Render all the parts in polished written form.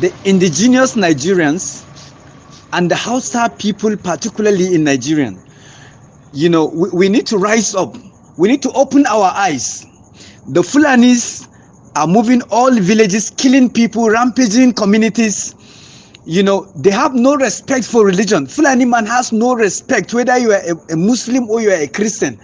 the indigenous Nigerians and the Hausa people, particularly in Nigeria, we need to rise up. We need to open our eyes. The Fulanis are moving all villages, killing people, rampaging communities. They have no respect for religion. Fulani man has no respect, whether you are a Muslim or you are a Christian.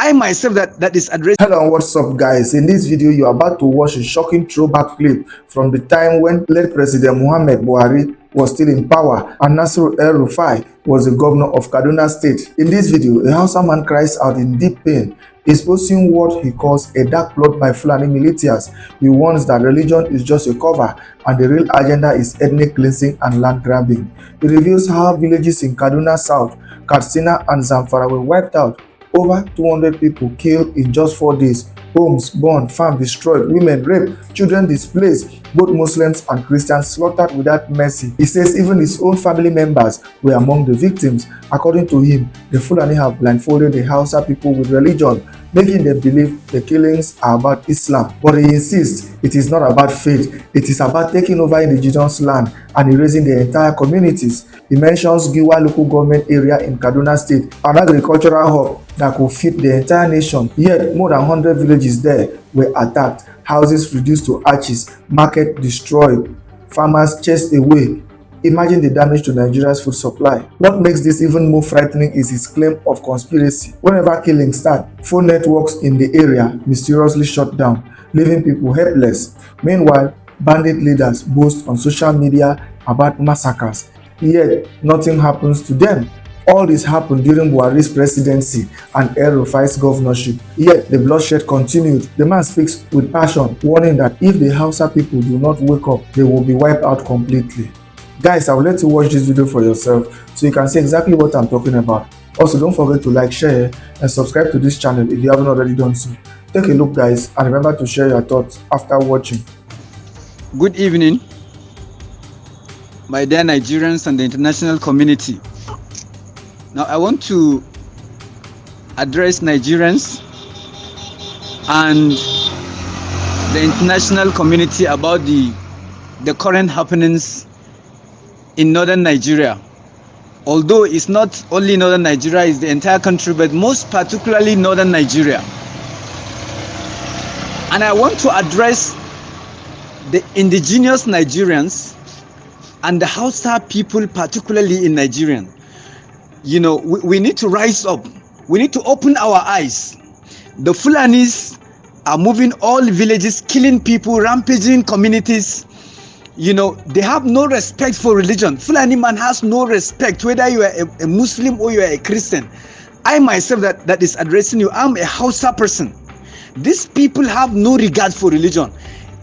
I myself that is addressed. Hello and what's up, guys? In this video you are about to watch a shocking throwback clip from the time when late President Muhammad Buhari was still in power and Nasir El-Rufai was the governor of Kaduna state. In this video, a Hausa man cries out in deep pain, exposing what he calls a dark plot by Fulani militias. He warns that religion is just a cover and the real agenda is ethnic cleansing and land grabbing. He reveals how villages in Kaduna South, Katsina and Zamfara were wiped out. Over 200 people killed in just 4 days, homes burned, farms destroyed, women raped, children displaced, both Muslims and Christians slaughtered without mercy. He says even his own family members were among the victims. According to him, the Fulani have blindfolded the Hausa people with religion, making them believe the killings are about Islam. But he insists it is not about faith, it is about taking over indigenous land and erasing the entire communities. He mentions Giwa local government area in Kaduna state, an agricultural hub that could feed the entire nation. Yet more than 100 villages there were attacked, houses reduced to ashes, market destroyed, farmers chased away. Imagine the damage to Nigeria's food supply. What makes this even more frightening is his claim of conspiracy. Whenever killings start, phone networks in the area mysteriously shut down, leaving people helpless. Meanwhile, bandit leaders boast on social media about massacres, yet nothing happens to them. All this happened during Buhari's presidency and El-Rufai's governorship, yet the bloodshed continued. The man speaks with passion, warning that if the Hausa people do not wake up, they will be wiped out completely. Guys, I will let you watch this video for yourself so you can see exactly what I'm talking about. Also, don't forget to like, share, and subscribe to this channel if you haven't already done so. Take a look, guys, and remember to share your thoughts after watching. Good evening, my dear Nigerians and the international community. Now, I want to address Nigerians and the international community about the current happenings in northern Nigeria. Although it's not only northern Nigeria, it's the entire country, but most particularly northern Nigeria. And I want to address the indigenous Nigerians and the Hausa people, particularly in Nigeria. We need to rise up. We need to open our eyes. The Fulanis are moving all villages, killing people, rampaging communities. They have no respect for religion. Fulani man has no respect, whether you are a Muslim or you are a Christian. I myself that is addressing you, I'm a Hausa person. These people have no regard for religion.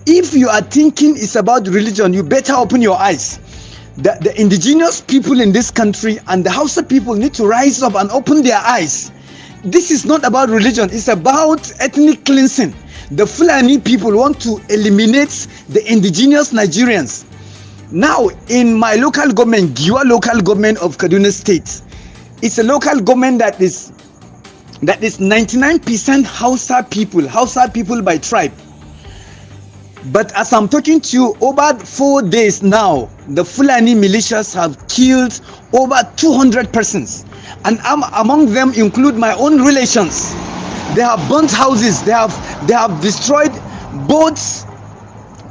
If you are thinking it's about religion, you better open your eyes. The indigenous people in this country and the Hausa people need to rise up and open their eyes. This is not about religion, it's about ethnic cleansing. The Fulani people want to eliminate the indigenous Nigerians. Now, in my local government, Giwa local government of Kaduna state, it's a local government that is 99% Hausa people by tribe. But as I'm talking to you, over 4 days now, the Fulani militias have killed over 200 persons. And among them include my own relations. They have burnt houses, they have destroyed both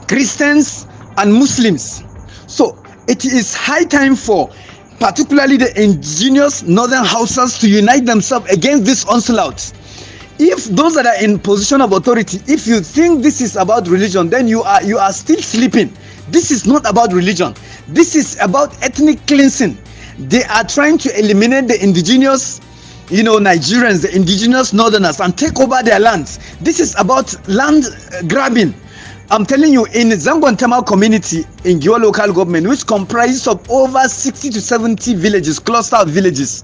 Christians and Muslims. So it is high time for particularly the indigenous northern Hausas to unite themselves against this onslaught. If those that are in position of authority, if you think this is about religion, then you are still sleeping. This is not about religion. This is about ethnic cleansing. They are trying to eliminate the indigenous Nigerians, the indigenous northerners, and take over their lands. This is about land grabbing. I'm telling you, in Zangwantama community in Giwa local government, which comprises of over 60 to 70 villages, cluster villages,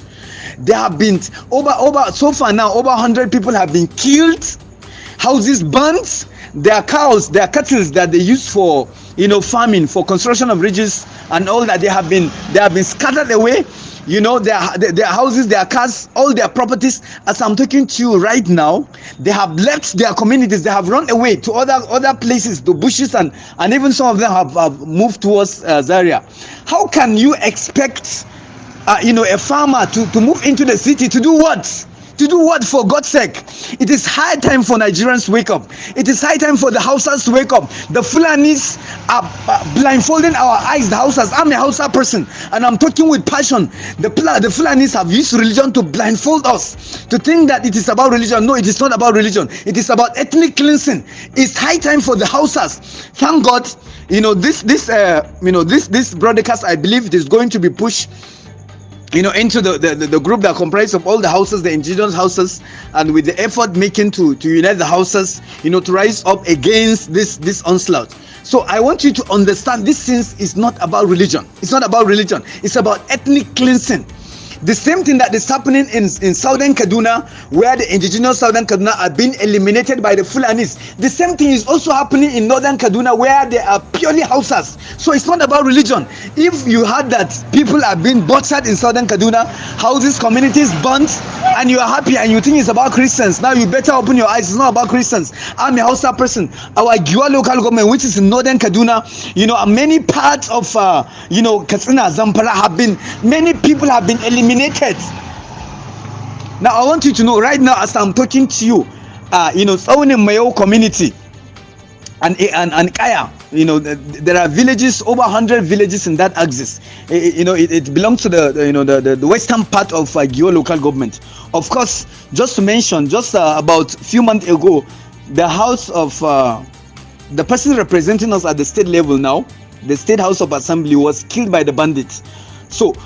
there have been so far now over 100 people have been killed, houses burnt, their cows, their cattle that they use for farming, for construction of bridges and all that, they have been scattered away. their houses, their cars, all their properties. As I'm talking to you right now, they have left their communities. They have run away to other places, to bushes, and even some of them have moved towards Zaria. How can you expect a farmer to move into the city to do what? To do what, for God's sake? It is high time for Nigerians to wake up. It is high time for the Hausas to wake up. The Fulanis are blindfolding our eyes, the Hausas. I'm a Hausa person, and I'm talking with passion. The Fulanis have used religion to blindfold us, to think that it is about religion. No, it is not about religion. It is about ethnic cleansing. It's high time for the Hausas. Thank God, this broadcast, I believe it is going to be pushed into the group that comprises of all the houses, the indigenous houses, and with the effort making to unite the houses, to rise up against this onslaught. So I want you to understand, this thing is not about religion. It's not about religion. It's about ethnic cleansing. The same thing that is happening in southern Kaduna, where the indigenous southern Kaduna are being eliminated by the Fulanis. The same thing is also happening in northern Kaduna, where they are purely Hausas. So it's not about religion. If you heard that people are being butchered in southern Kaduna, houses, communities burnt, and you are happy and you think it's about Christians, now you better open your eyes. It's not about Christians. I'm a Hausa person. Our Giwa local government, which is in northern Kaduna, and many parts of Katsina, Zamfara, many people have been eliminated. Now I want you to know right now, as I'm talking to you, Tsawon Mayo community and Kaya, there are villages, over 100 villages in that axis. It belongs to the western part of Gio local government. Of course, just to mention, about a few months ago, the house of the person representing us at the state level now, the State House of Assembly, was killed by the bandits. So,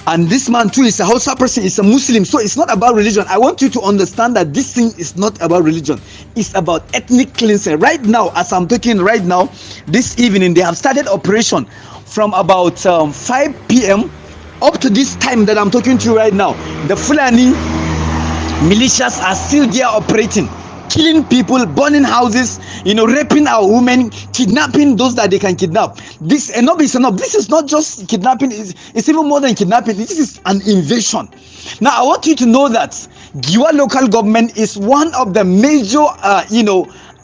and this man too is a Hausa person, is a Muslim. So it's not about religion. I want you to understand that this thing is not about religion. It's about ethnic cleansing. Right now, as I'm talking right now, this evening, they have started operation from about 5 p.m. up to this time that I'm talking to you right now. The Fulani militias are still there operating, killing people, burning houses, raping our women, kidnapping those that they can kidnap. This enough is enough. This is not just kidnapping, it's even more than kidnapping. This is an invasion. Now I want you to know that Giwa local government is one of the major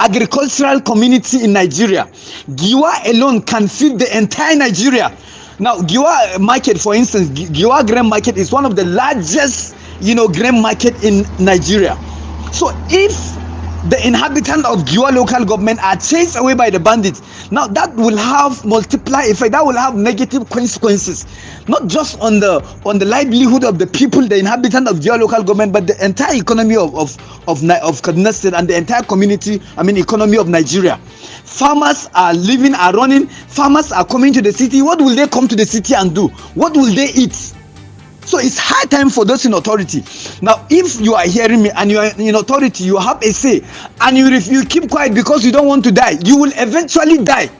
agricultural community in Nigeria. Giwa alone can feed the entire Nigeria. Now Giwa market, for instance, Giwa grain market is one of the largest grain market in Nigeria. So if the inhabitants of Giwa local government are chased away by the bandits, now that will have multiply effect. That will have negative consequences, not just on the livelihood of the people, the inhabitants of Giwa local government, but the entire economy of Kaduna State and the entire economy of Nigeria. Farmers are living, are running. Farmers are coming to the city. What will they come to the city and do? What will they eat? So it's high time for those in authority. Now, if you are hearing me and you are in authority, you have a say, and you keep quiet because you don't want to die, you will eventually die.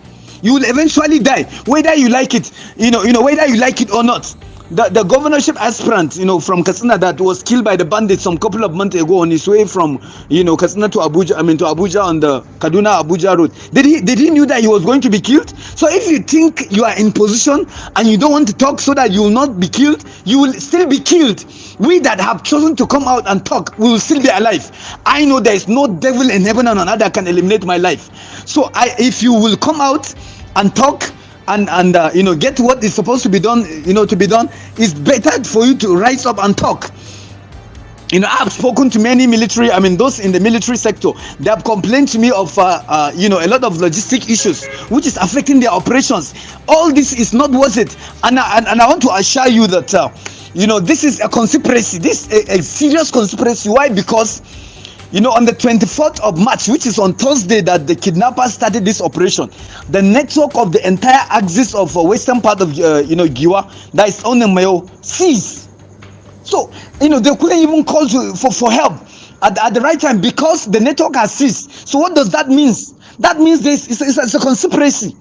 You will eventually die, whether you like it, whether you like it or not. The governorship aspirant, from Katsina, that was killed by the bandits some couple of months ago on his way from, Katsina to Abuja, to Abuja on the Kaduna-Abuja road. Did he knew that he was going to be killed? So if you think you are in position and you don't want to talk so that you will not be killed, you will still be killed. We that have chosen to come out and talk, we will still be alive. I know there is no devil in heaven and on earth that can eliminate my life. So if you will come out and talk, and get what is supposed to be done, it's better for you to rise up and talk. I've spoken to many military, those in the military sector. They have complained to me of a lot of logistic issues which is affecting their operations. All this is not worth it, and I want to assure you that this is a conspiracy. This is a serious conspiracy. Why? Because on the 24th of March, which is on Thursday, that the kidnappers started this operation, the network of the entire axis of western part of Giwa, that is on the Mayo, ceased. So they couldn't even call for help at the right time because the network has ceased. So what does that mean? That means it's a conspiracy.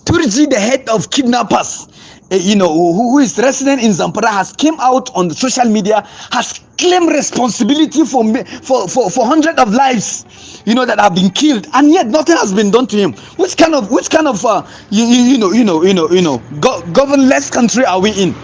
Turji, the head of kidnappers, who is resident in Zamfara, has came out on the social media, has claimed responsibility for hundreds of lives, that have been killed, and yet nothing has been done to him. Which kind of governless country are we in?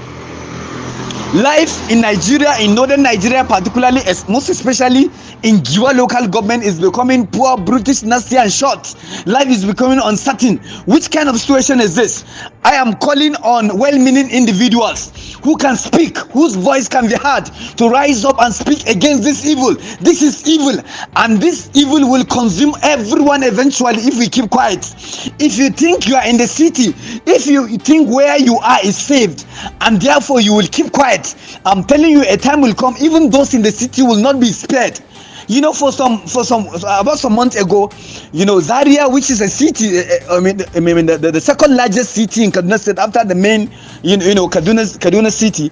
Life in Nigeria, in northern Nigeria particularly, most especially in Giwa local government, is becoming poor, brutish, nasty and short. Life is becoming uncertain. Which kind of situation is this? I am calling on well-meaning individuals who can speak, whose voice can be heard, to rise up and speak against this evil. This is evil, and this evil will consume everyone eventually if we keep quiet. If you think you are in the city, if you think where you are is saved, and therefore you will keep quiet, I'm telling you, a time will come, even those in the city will not be spared. You know, about some months ago, you know, Zaria, which is a city, the second largest city in Kaduna State after the main, Kaduna city,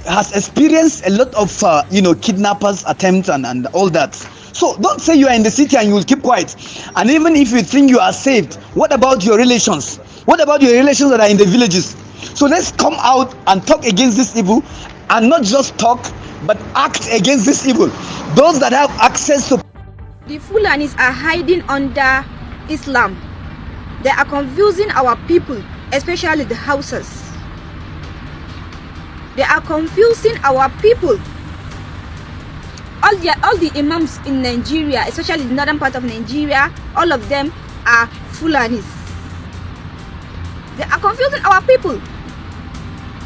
has experienced a lot of, kidnappers attempts and all that. So don't say you are in the city and you will keep quiet. And even if you think you are saved, what about your relations? What about your relations that are in the villages? So let's come out and talk against this evil, and not just talk, but act against this evil. Those that have access to... The Fulanis are hiding under Islam. They are confusing our people, especially the Hausas. They are confusing our people. All the imams in Nigeria, especially the northern part of Nigeria, all of them are Fulanis. They are confusing our people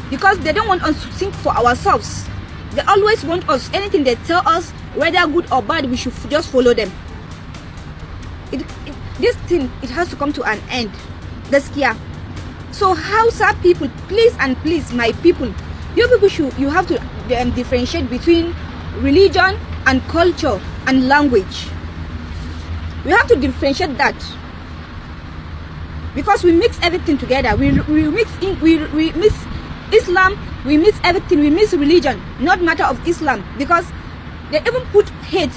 because they don't want us to think for ourselves. They always want us, anything they tell us, whether good or bad, we should just follow them. This thing, it has to come to an end. Gaskiya. So Hausa people, please and please, my people, you have to differentiate between religion and culture and language. We have to differentiate that, because we mix everything together. We mix Islam, we mix everything, we mix religion, not matter of Islam, because they even put hate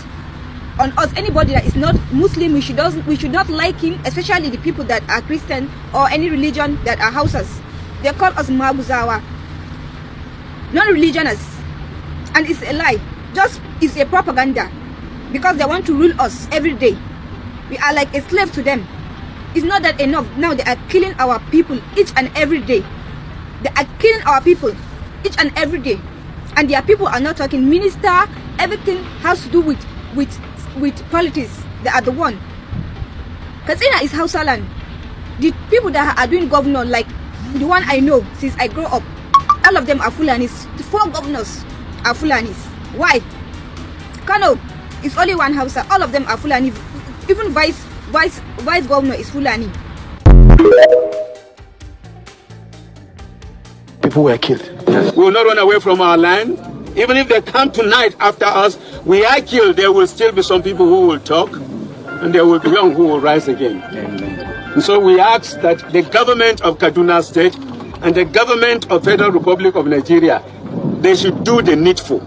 on us. Anybody that is not Muslim, we should not like him, especially the people that are Christian or any religion that are Hausas. They call us Mabuzawa, non-religionists, and it's a lie. It's a propaganda, because they want to rule us every day. We are like a slave to them. It's not that enough. Now they are killing our people each and every day. They are killing our people each and every day, and their people are not talking. Minister, everything has to do with politics. They are the one. Katsina is Hausa land. The people that are doing governor, like the one I know since I grew up, all of them are Fulanis. The 4 governors are Fulanis. Why? Kano is only one Hausa. All of them are Fulani. Even vice governor is Fulani. People were killed. We will not run away from our land. Even if they come tonight after us, we are killed, there will still be some people who will talk, and there will be young who will rise again. And so we ask that the government of Kaduna State and the government of Federal Republic of Nigeria, they should do the needful.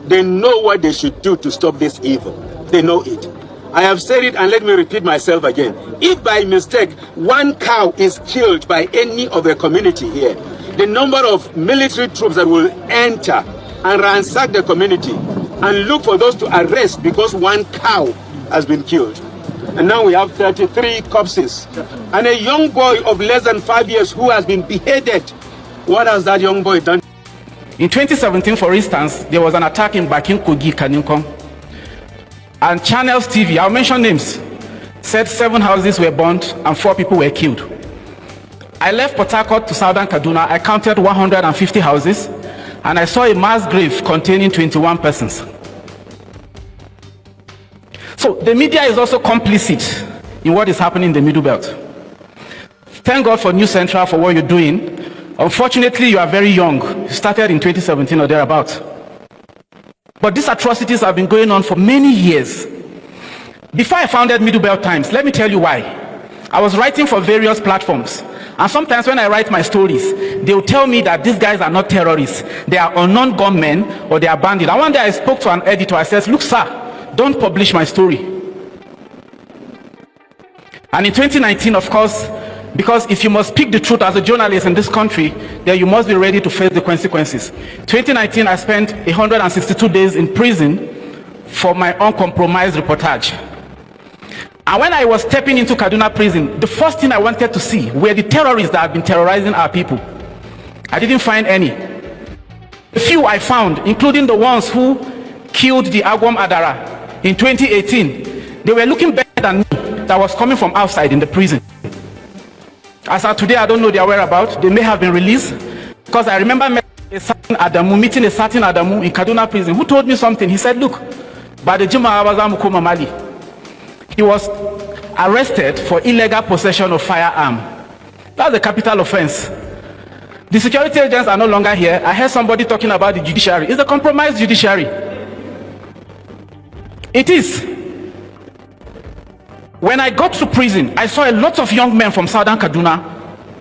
They know what they should do to stop this evil. They know it. I have said it, and let me repeat myself again. If by mistake one cow is killed by any of the community here, the number of military troops that will enter and ransack the community and look for those to arrest because one cow has been killed. And now we have 33 corpses and a young boy of less than 5 years who has been beheaded. What has that young boy done? In 2017, for instance, there was an attack in Bakin Kogi, Kaninkong. And Channels TV, I'll mention names, said 7 houses were burnt and 4 people were killed. I left Port Harcourt to southern Kaduna. I counted 150 houses, and I saw a mass grave containing 21 persons. So the media is also complicit in what is happening in the Middle Belt. Thank God for News Central for what you're doing. Unfortunately, you are very young. You started in 2017 or thereabouts. But these atrocities have been going on for many years. Before I founded Middle Belt Times, let me tell you why. I was writing for various platforms. And sometimes when I write my stories, they will tell me that these guys are not terrorists. They are unknown gunmen or they are bandits. And one day I spoke to an editor. I said, look, sir, don't publish my story. And in 2019, of course, because if you must speak the truth as a journalist in this country, then you must be ready to face the consequences. 2019, I spent 162 days in prison for my uncompromised reportage. And when I was stepping into Kaduna prison, the first thing I wanted to see were the terrorists that have been terrorizing our people. I didn't find any. The few I found, including the ones who killed the Agwam Adara in 2018, they were looking better than me that was coming from outside in the prison. As of today, I don't know their whereabouts. They may have been released, because I remember meeting a certain Adamu in Kaduna prison who told me something. He said, look, by the Juma Abazamu Mali, he was arrested for illegal possession of firearm. That's a capital offense. The security agents are no longer here. I heard somebody talking about the judiciary. It's a compromised judiciary. It is. When I got to prison, I saw a lot of young men from southern Kaduna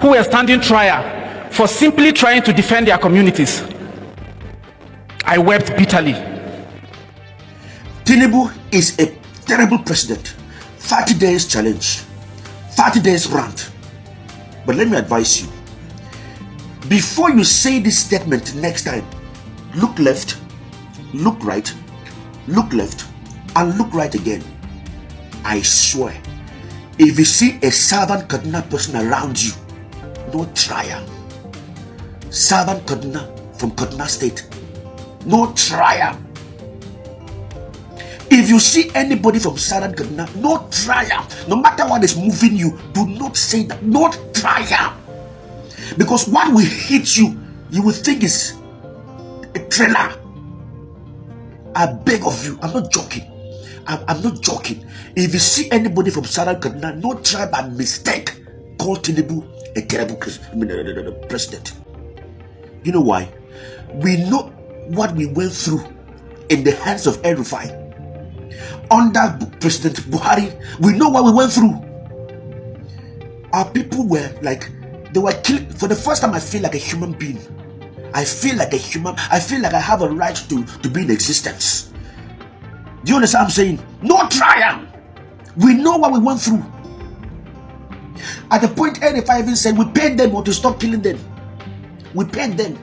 who were standing trial for simply trying to defend their communities. I wept bitterly. Tinubu is a terrible president. 30 days challenge, 30 days rant. But let me advise you, before you say this statement next time, look left, look right, look left, and look right again. I swear, if you see a Southern Kaduna person around you, no trial. Southern Kaduna from Kaduna State, no trial. If you see anybody from Southern Kaduna, no trial. No matter what is moving you, do not say that. No trial. Because what will hit you, you will think is a trailer. I beg of you, I'm not joking. I'm not joking. If you see anybody from Southern Kaduna, no try by mistake call Tinubu a terrible president. You know why? We know what we went through in the hands of El-Rufai. Under President Buhari, we know what we went through. Our people were like, they were killed. For the first time, I feel like a human being. I feel like a human. I feel like I have a right to be in existence. Do you understand what I'm saying? No trial. We know what we went through. At the point, if I even said we paid them or to stop killing them, we paid them.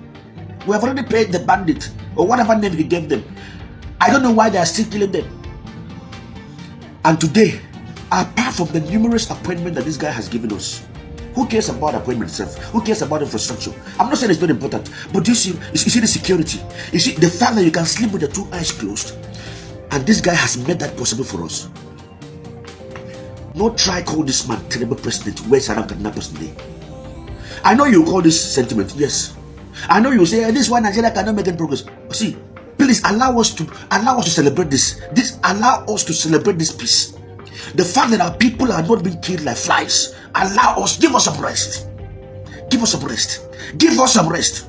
We have already paid the bandit or whatever name we gave them. I don't know why they are still killing them. And today, apart from the numerous appointments that this guy has given us, who cares about appointment itself? Who cares about infrastructure? I'm not saying it's not important, but you see the security. You see the fact that you can sleep with your two eyes closed, and this guy has made that possible for us. No try call this man terrible president. Where's Sarah Kaduna personally? I know you call this sentiment, yes. I know you say this is why Nigeria cannot make any progress. See, please allow us to celebrate this. Allow us to celebrate this peace. The fact that our people are not being killed like flies. Allow us, give us some rest. Give us some rest. Give us some rest.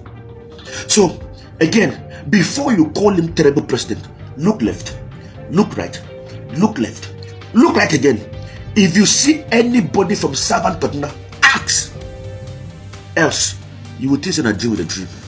So, again, before you call him terrible president, look left, look right, look left, look right again. If you see anybody from Southern Kaduna, ask. Else, you will think it's a dream with a dream.